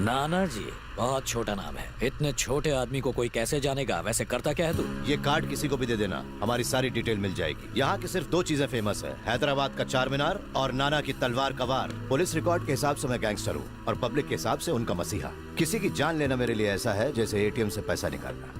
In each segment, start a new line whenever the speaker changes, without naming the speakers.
नाना जी बहुत छोटा नाम है, इतने छोटे आदमी को कोई कैसे जानेगा? वैसे करता क्या है तू?
ये कार्ड किसी को भी दे देना, हमारी सारी डिटेल मिल जाएगी। यहाँ की सिर्फ 2 चीजें फेमस है, हैदराबाद का चार मीनार और नाना की तलवार का वार। पुलिस रिकॉर्ड के हिसाब से मैं गैंगस्टर हूँ और पब्लिक के हिसाब से उनका मसीहा। किसी की जान लेना मेरे लिए ऐसा है जैसे एटीएम से पैसा निकालना।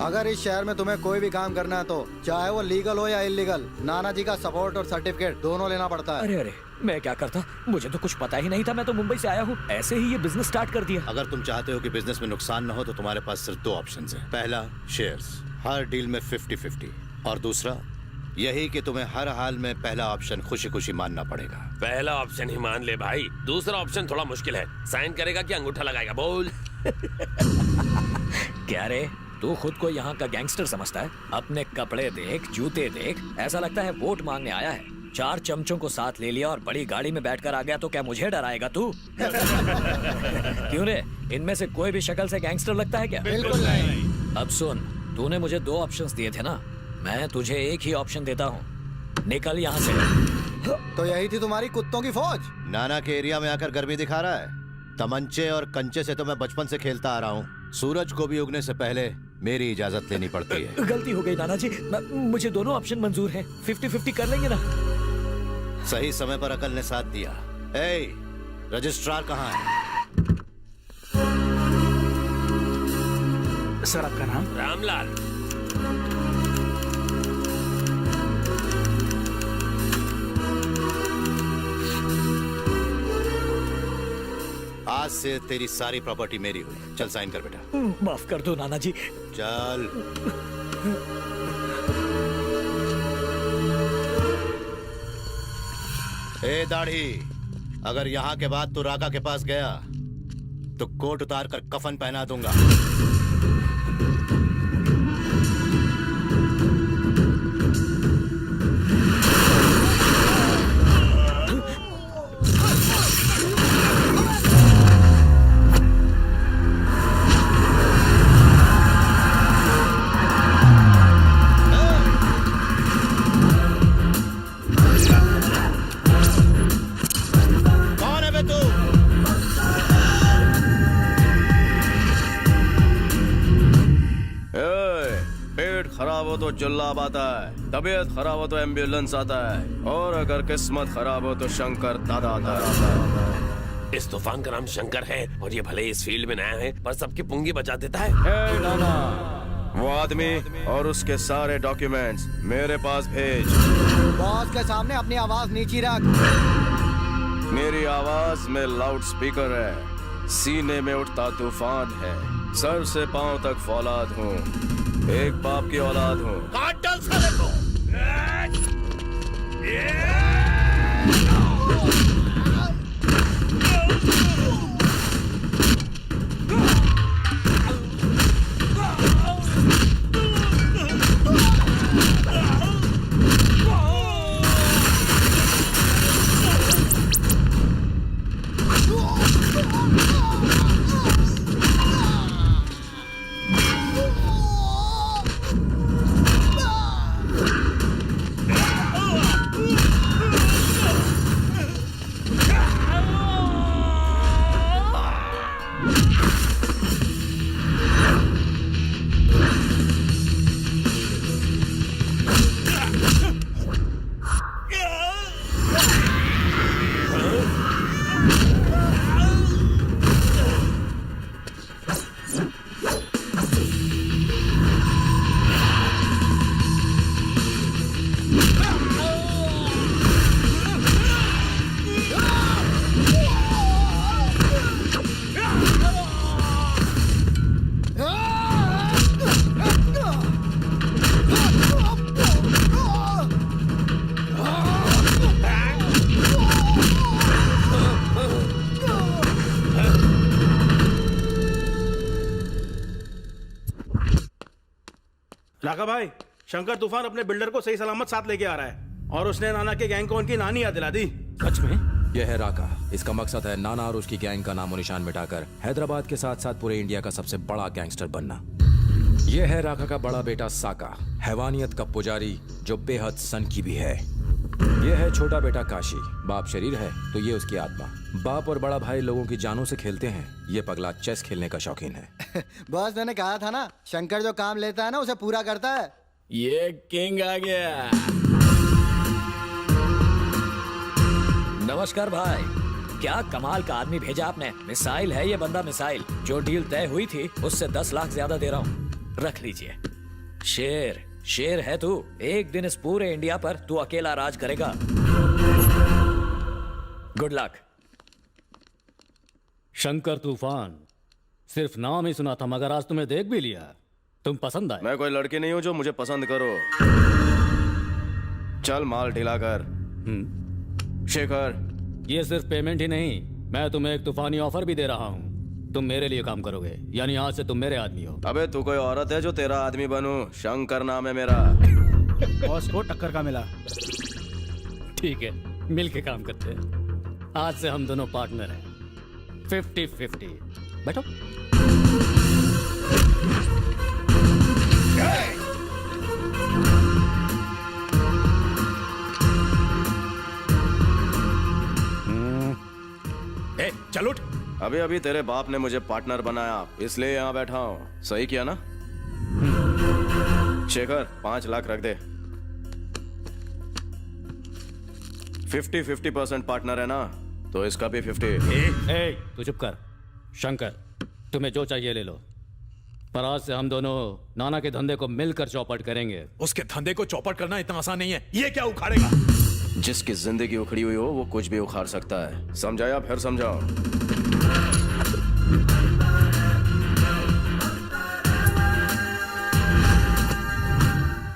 अगर इस शहर में तुम्हें कोई भी काम करना है तो चाहे वो लीगल हो या इलीगल, नाना जी का सपोर्ट और सर्टिफिकेट दोनों लेना पड़ता है।
अरे अरे, मैं क्या करता, मुझे तो कुछ पता ही नहीं था। मैं तो मुंबई से आया हूँ, ऐसे ही ये बिजनेस स्टार्ट कर दिया।
अगर तुम चाहते हो कि बिजनेस में नुकसान न हो तो तुम्हारे पास सिर्फ 2 ऑप्शंस हैं। पहला, शेयर्स, हर डील में 50-50, और दूसरा यही कि तुम्हें हर हाल में पहला ऑप्शन खुशी खुशी मानना पड़ेगा।
पहला ऑप्शन ही मान ले भाई, दूसरा ऑप्शन थोड़ा मुश्किल है। साइन करेगा कि अंगूठा लगाएगा? बोल।
क्या रे, तू खुद को यहाँ का गैंगस्टर समझता है? अपने कपड़े देख, जूते देख, ऐसा लगता है वोट मांगने आया है। 4 चमचों को साथ ले लिया और बड़ी गाड़ी में बैठकर आ गया तो क्या मुझे डराएगा तू? क्यों रे, इनमें से कोई भी शक्ल से गैंगस्टर लगता है क्या?
बिल्कुल नहीं।
अब सुन, तूने मुझे 2 ऑप्शंस दिए थे ना, मैं तुझे एक ही ऑप्शन देता हूँ, निकल यहाँ से।
तो यही थी तुम्हारी कुत्तों की फौज?
नाना के एरिया में आकर गर्मी दिखा रहा है? तमंचे और कंचे से तो मैं बचपन से खेलता आ रहा हूँ। सूरज को भी उगने से पहले मेरी इजाजत लेनी पड़ती है।
गलती हो गई नाना जी, मुझे दोनों ऑप्शन मंजूर हैं। 50-50 कर लेंगे ना?
सही समय पर अकल ने साथ दिया। ए, रजिस्ट्रार कहाँ है?
सर आपका नाम?
रामलाल।
आज से तेरी सारी प्रॉपर्टी मेरी हुई। चल साइन कर बेटा।
माफ कर दो नाना जी।
चल। ए दाढ़ी, अगर यहाँ के बाद तू राका के पास गया तो कोट उतार कर कफन पहना दूंगा।
तो जुल्लाब आता है, तबीयत खराब हो तो एम्बुलेंस आता है, और अगर किस्मत खराब हो तो शंकर दादा आता है।
इस तूफान का नाम शंकर है और ये भले इस फील्ड में नया है पर सबकी पुंगी बचा देता है।
हे नाना, वो आदमी और उसके सारे डॉक्यूमेंट्स मेरे पास भेज।
बॉस के सामने अपनी आवाज नीची रख।
मेरी आवाज में लाउड स्पीकर है, सीने में उठता तूफान है, सर से पांव तक फौलाद हूँ, एक बाप की औलाद हूँ।
काट डाल साले को।
लाका भाई, शंकर तूफान अपने बिल्डर को सही सलामत साथ लेके आ रहा है और उसने नाना के गैंग को उनकी नानी याद दिला दी।
सच में?
यह है राका। इसका मकसद है नाना और उसकी गैंग का नामो निशान मिटाकर हैदराबाद के साथ साथ पूरे इंडिया का सबसे बड़ा गैंगस्टर बनना। यह है राका का बड़ा बेटा साका, हैवानियत का पुजारी जो बेहद सनकी भी है। ये है छोटा बेटा काशी। बाप शरीर है तो ये उसकी आत्मा। बाप और बड़ा भाई लोगों की जानों से खेलते हैं, ये पगला चेस खेलने का शौकीन है।
बॉस मैंने कहा था ना, शंकर जो काम लेता है ना उसे पूरा करता है।
ये किंग आ गया। नमस्कार भाई, क्या कमाल का आदमी भेजा आपने। मिसाइल है ये बंदा, मिसाइल। जो डील तय हुई थी उससे 10 लाख ज्यादा दे रहा हूँ, रख लीजिए। शेर शेर है तू। एक दिन इस पूरे इंडिया पर तू अकेला राज करेगा। Good luck.
शंकर तूफान, सिर्फ नाम ही सुना था मगर आज तुम्हें देख भी लिया। तुम पसंद आए।
मैं कोई लड़की नहीं हूँ जो मुझे पसंद करो। चल माल ढीला कर। शेखर,
ये सिर्फ पेमेंट ही नहीं, मैं तुम्हें एक तूफानी ऑफर भी दे रहा हूँ। तुम मेरे लिए काम करोगे, यानी आज से तुम मेरे आदमी हो।
अबे तू कोई औरत है जो तेरा आदमी बनूं? शंकर नाम है मेरा।
बॉस को टक्कर का मिला।
ठीक है, मिल के काम करते हैं। आज से हम दोनों पार्टनर हैं, 50-50। बैठो।
चल उठ।
अभी अभी तेरे बाप ने मुझे पार्टनर बनाया, इसलिए यहाँ बैठा हूँ। सही किया ना? शेखर 5 लाख रख दे। 50-50% पार्टनर है ना, तो इसका भी 50।
ए, तू चुप कर। शंकर, तुम्हें जो चाहिए ले लो, पर आज से हम दोनों नाना के धंधे को मिलकर चौपट करेंगे।
उसके धंधे को चौपट करना इतना आसान नहीं है। ये क्या उखाड़ेगा?
जिसकी जिंदगी उखड़ी हुई हो वो कुछ भी उखाड़ सकता है। समझाया? फिर समझाओ।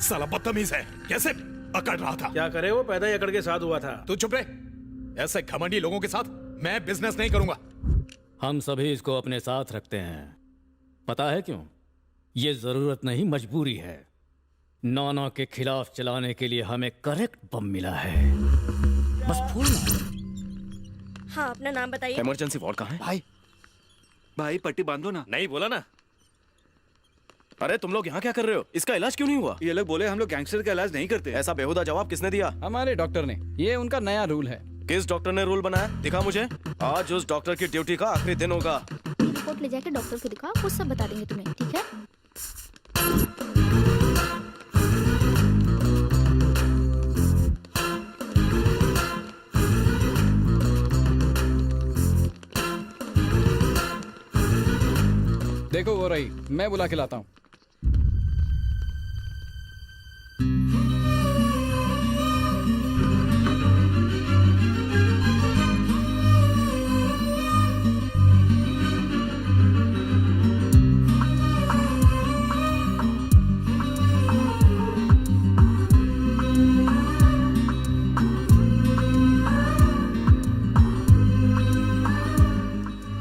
साला बदतमीज है, कैसे अकड़ रहा था।
क्या करे, वो पैदा ही अकड़ के साथ हुआ था।
तू चुप रहे। ऐसे घमंडी लोगों के साथ मैं बिजनेस नहीं करूंगा।
हम सभी इसको अपने साथ रखते हैं, पता है क्यों? ये जरूरत नहीं, मजबूरी है। नाना के खिलाफ चलाने के लिए हमें करेक्ट बम मिला है। बस फूल मारो।
हाँ, अपना नाम बताइए।
इमरजेंसी वार्ड कहाँ है?
भाई पट्टी बांधो ना।
नहीं बोला ना।
अरे तुम लोग यहाँ क्या कर रहे हो? इसका इलाज क्यों नहीं हुआ?
ये लोग बोले हम लोग गैंगस्टर का इलाज नहीं करते।
ऐसा बेहुदा जवाब किसने दिया?
हमारे डॉक्टर ने, ये उनका नया रूल है।
किस डॉक्टर ने रूल बनाया? दिखा मुझे। आज उस डॉक्टर की ड्यूटी का आखिरी दिन होगा।
रिपोर्ट ले जाके डॉक्टर को दिखाओ, वो सब बता देंगे तुम्हें, ठीक है?
देखो वो रही, मैं बुला के लाता हूँ।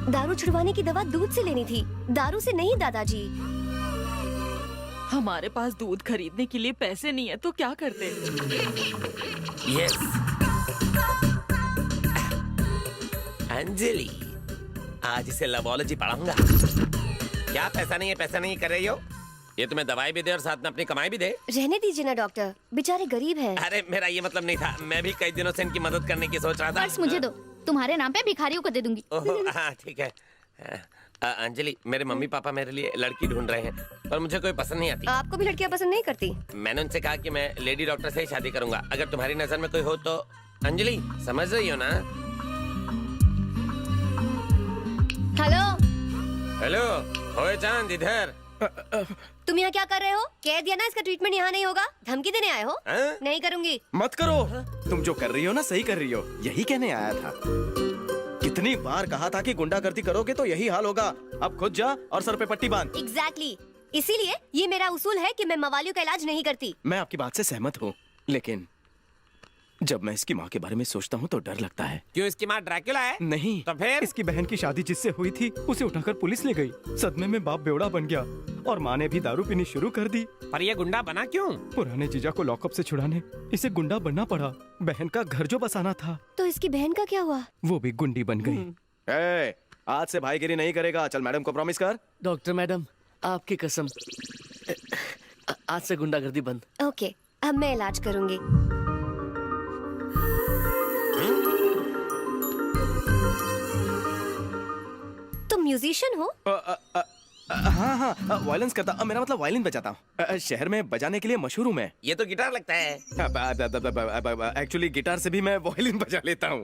दारू छुड़वाने की दवा दूध से लेनी थी, दारू से नहीं दादाजी।
हमारे पास दूध खरीदने के लिए पैसे नहीं है तो क्या करते?
यस अंजलि, आज इसे लवोलॉजी पढ़ाऊंगा। क्या पैसा नहीं कर रही हो? ये तुम्हें दवाई भी दे और साथ में अपनी कमाई भी दे।
रहने दीजिए ना डॉक्टर, बेचारे गरीब हैं।
अरे मेरा ये मतलब नहीं था, मैं भी कई दिनों से इनकी मदद करने की सोच रहा था।
पर्स मुझे दो, तुम्हारे नाम पे भिखारियों को दे दूंगी।
ओहो, हाँ ठीक है। अंजलि, मेरे मम्मी पापा मेरे लिए लड़की ढूंढ रहे हैं, पर मुझे कोई पसंद नहीं आती।
आपको भी लड़कियां पसंद नहीं करती?
मैंने उनसे कहा कि मैं लेडी डॉक्टर से ही शादी करूंगा। अगर तुम्हारी नजर में कोई हो तो। अंजलि, समझ रही हो ना?
हेलो
हेलो, होए चांद इधर।
तुम यहाँ क्या कर रहे हो? कह दिया ना इसका ट्रीटमेंट यहाँ नहीं होगा। धमकी देने आए हो? नहीं करूंगी।
मत करो। तुम जो कर रही हो ना, सही कर रही हो। यही कहने आया था। कितनी बार कहा था कि गुंडागर्दी करोगे तो यही हाल होगा। अब खुद जा और सर पे पट्टी बांध।
एग्जैक्टली, इसीलिए ये मेरा उसूल है कि मैं मवालियों का इलाज नहीं करती।
मैं आपकी बात से सहमत हूँ, लेकिन जब मैं इसकी माँ के बारे में सोचता हूँ तो डर लगता है।
क्यों, इसकी माँ ड्रैकुला है?
नहीं,
तो फिर?
इसकी बहन की शादी जिससे हुई थी उसे उठाकर पुलिस ले गई। सदमे में बाप बेवड़ा बन गया और माँ ने भी दारू पीनी शुरू कर दी।
पर ये गुंडा बना क्यों?
पुराने जीजा को लॉकअप से छुड़ाने इसे गुंडा बनना पड़ा। बहन का घर जो बसाना था,
तो इसकी बहन का क्या हुआ?
वो भी गुंडी बन गई।
आज से भाईगिरी नहीं करेगा। चल मैडम को प्रॉमिस कर।
डॉक्टर मैडम, आपकी कसम, आज से गुंडागर्दी बंद।
ओके, अब मैं इलाज करूंगी। तुम म्यूजिशियन हो?
हाँ हाँ, वायलेंस करता, मेरा मतलब वायलिन बजाता हूँ। शहर में बजाने के लिए मशहूर हूँ मैं।
ये तो गिटार लगता है।
एक्चुअली गिटार से भी मैं वायलिन बजा लेता हूँ।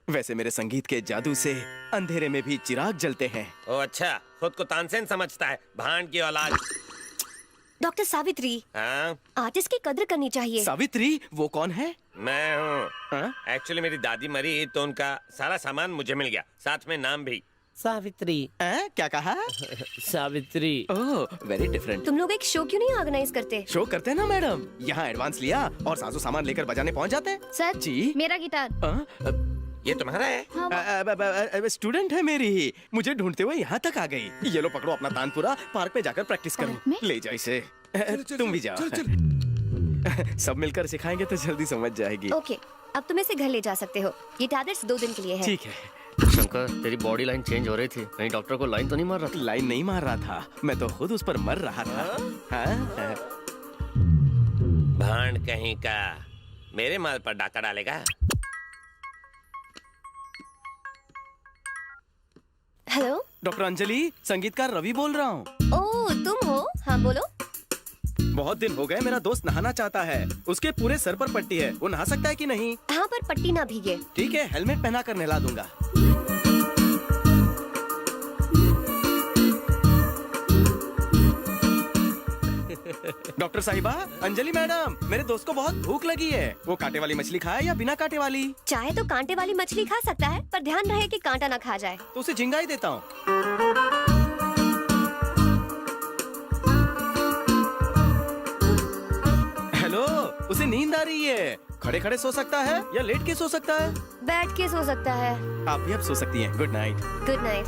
वैसे मेरे संगीत के जादू से अंधेरे में भी चिराग जलते हैं।
ओ अच्छा, खुद को तानसेन समझता है, भांड की औलाद।
डॉक्टर सावित्री,
हाँ?
आर्टिस्ट की कद्र करनी चाहिए।
सावित्री, वो कौन है?
मैं हूँ। एक्चुअली मेरी दादी मरी तो उनका सारा सामान मुझे मिल गया, साथ में नाम भी।
सावित्री।
क्या कहा?
सावित्री।
ओह, वेरी डिफरेंट।
तुम लोग एक शो क्यों नहीं ऑर्गेनाइज करते?
शो करते हैं ना मैडम, यहाँ एडवांस लिया और साजो सामान लेकर बजाने पहुँच जाते हैं।
सर
जी,
मेरा गिटार।
ये तुम्हारा है?
स्टूडेंट है मेरी ही, मुझे ढूंढते हुए यहाँ तक आ गई। ये लो पकड़ो अपना तानपुरा, पार्क में जाकर प्रैक्टिस करो। ले जाओ इसे। तुम भी जाओ। सब मिलकर सिखाएंगे तो जल्दी समझ जाएगी।
ओके, अब तुम इसे घर ले जा सकते हो। ये टैबलेट्स 2 दिन के लिए है।
ठीक है।
शंकर, तेरी बॉडी लाइन चेंज हो रही थी, कहीं डॉक्टर को लाइन तो नहीं मार रहा था?
लाइन नहीं मार रहा था, मैं तो खुद उस पर मर रहा था। हाँ?
भांड कहीं का, मेरे माल पर डाका डालेगा।
हेलो
डॉक्टर अंजलि, संगीतकार रवि बोल रहा हूँ।
ओह, तुम हो? हाँ बोलो।
बहुत दिन हो गए, मेरा दोस्त नहाना चाहता है। उसके पूरे सर पर पट्टी है, वो नहा सकता है कि नहीं?
हाँ, पर पट्टी ना भीगे।
ठीक है, हेलमेट पहना कर नहला दूंगा। डॉक्टर साहिबा, अंजलि मैडम, मेरे दोस्त को बहुत भूख लगी है। वो कांटे वाली मछली खाए या बिना कांटे वाली?
चाहे तो कांटे वाली मछली खा सकता है, पर ध्यान रहे कि कांटा ना खा जाए।
तो उसे झिंगा ही देता हूँ। हेलो, उसे नींद आ रही है। खड़े खड़े सो सकता है या लेट के सो सकता है?
बैठ के सो सकता है।
आप भी अब सो सकती हैं। Good night.
Good night.